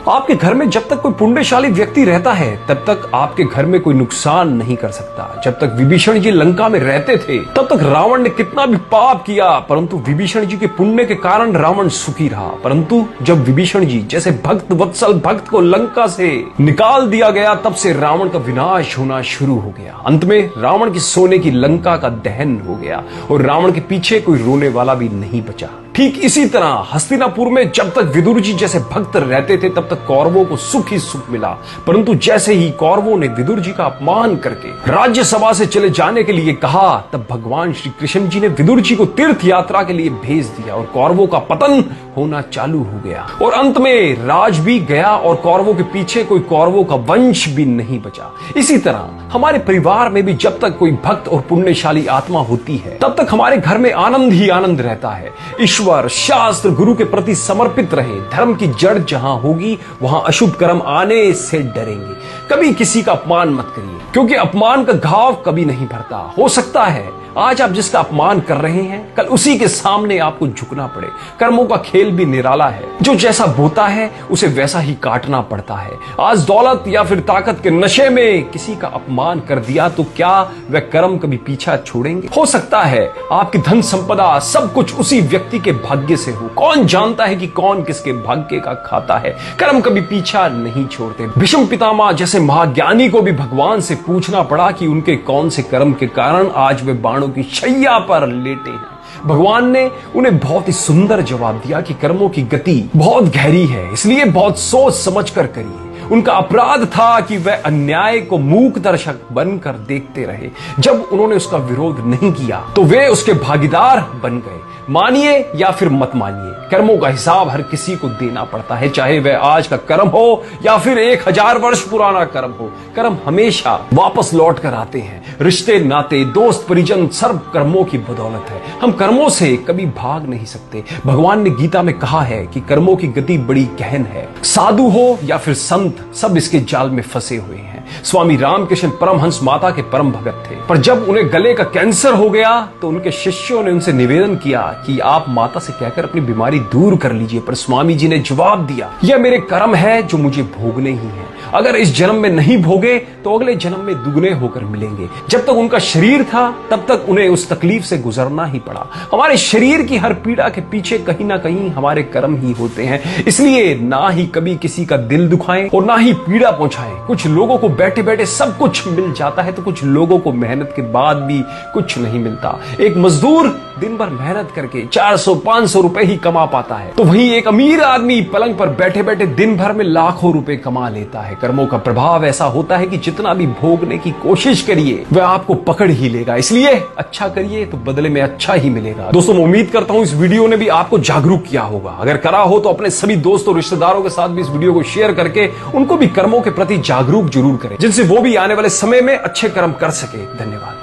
आपके घर में जब तक कोई पुण्यशाली व्यक्ति रहता है तब तक आपके घर में कोई नुकसान नहीं कर सकता। जब तक विभीषण जी लंका में रहते थे तब तक रावण ने कितना भी पाप किया, परंतु विभीषण जी के पुण्य के कारण रावण सुखी रहा। परंतु जब विभीषण जी जैसे भक्त वत्सल भक्त को लंका से निकाल दिया गया तब से रावण का विनाश होना शुरू हो गया। अंत में रावण की सोने की लंका का दहन हो गया और रावण के पीछे कोई रोने वाला भी नहीं बचा। ठीक इसी तरह हस्तिनापुर में जब तक विदुर जी जैसे भक्त रहते थे तब तक कौरवों को सुख ही सुख मिला, परंतु जैसे ही कौरवों ने विदुर जी का अपमान करके राज्यसभा से चले जाने के लिए कहा तब भगवान श्री कृष्ण जी ने विदुर जी को तीर्थ यात्रा के लिए भेज दिया और कौरवों का पतन होना चालू हो गया और अंत में राज भी गया और कौरवों के पीछे कोई कौरवों का वंश भी नहीं बचा। इसी तरह हमारे परिवार में भी जब तक कोई भक्त और पुण्यशाली आत्मा होती है तब तक हमारे घर में आनंद ही आनंद रहता है। ईश्वर शास्त्र गुरु के प्रति समर्पित रहे। धर्म की जड़ जहां होगी वहां अशुभ कर्म आने से डरेंगे। कभी किसी का अपमान मत करिए, क्योंकि अपमान का घाव कभी नहीं भरता। हो सकता है आज आप जिसका अपमान कर रहे हैं कल उसी के सामने आपको झुकना पड़े। कर्मों का खेल भी निराला है, जो जैसा बोता है उसे वैसा ही काटना पड़ता है। आज दौलत या फिर ताकत के नशे में किसी का अपमान कर दिया तो क्या वह कर्म कभी पीछा छोड़ेंगे? हो सकता है आपकी धन संपदा सब कुछ उसी व्यक्ति के भाग्य से हो। कौन जानता है कि कौन किसके भाग्य का खाता है। कर्म कभी पीछा नहीं छोड़ते। भीष्म पितामह जैसे महाज्ञानी को भी भगवान से पूछना पड़ा कि उनके कौन से कर्म के कारण आज वे बाणों की शैया पर लेटे हैं। भगवान ने उन्हें बहुत ही सुंदर जवाब दिया कि कर्मों की गति बहुत गहरी है, इसलिए बहुत सोच समझ कर करिए। उनका अपराध था कि वह अन्याय को मूक दर्शक बनकर देखते रहे। जब उन्होंने उसका विरोध नहीं किया तो वे उसके भागीदार बन गए। मानिए या फिर मत मानिए, कर्मों का हिसाब हर किसी को देना पड़ता है, चाहे वह आज का कर्म हो या फिर 1000 वर्ष पुराना कर्म हो। कर्म हमेशा वापस लौट कर आते हैं। रिश्ते नाते दोस्त परिजन सर्व कर्मों की बदौलत है। हम कर्मों से कभी भाग नहीं सकते। भगवान ने गीता में कहा है कि कर्मों की गति बड़ी गहन है। साधु हो या फिर संत सब इसके जाल में फंसे हुए हैं। स्वामी रामकृष्ण परमहंस माता के परम भगत थे, पर जब उन्हें गले का कैंसर हो गया तो उनके शिष्यों ने उनसे निवेदन किया कि आप माता से कहकर अपनी बीमारी दूर कर लीजिए। पर स्वामी जी ने जवाब दिया, यह मेरे कर्म है जो मुझे भोगने ही हैं। अगर इस जन्म में नहीं भोगे तो अगले जन्म में दुगने होकर मिलेंगे। जब तक उनका शरीर था तब तक उन्हें उस तकलीफ से गुजरना ही पड़ा। हमारे शरीर की हर पीड़ा के पीछे कहीं ना कहीं हमारे कर्म ही होते हैं। इसलिए ना ही कभी किसी का दिल दुखाएं और ना ही पीड़ा पहुंचाएं। कुछ लोगों को बैठे बैठे सब कुछ मिल जाता है तो कुछ लोगों को मेहनत के बाद भी कुछ नहीं मिलता। एक मजदूर दिन भर मेहनत करके 400-500 रुपए ही कमा पाता है, तो वहीं एक अमीर आदमी पलंग पर बैठे बैठे दिन भर में लाखों रुपए कमा लेता है। कर्मों का प्रभाव ऐसा होता है कि जितना भी भोगने की कोशिश करिए वह आपको पकड़ ही लेगा। इसलिए अच्छा करिए तो बदले में अच्छा ही मिलेगा। दोस्तों, मैं उम्मीद करता हूं इस वीडियो ने भी आपको जागरूक किया होगा। अगर करा हो तो अपने सभी दोस्तों और रिश्तेदारों के साथ भी इस वीडियो को शेयर करके उनको भी कर्मों के प्रति जागरूक जरूर करें, जिनसे वो भी आने वाले समय में अच्छे कर्म कर सके। धन्यवाद।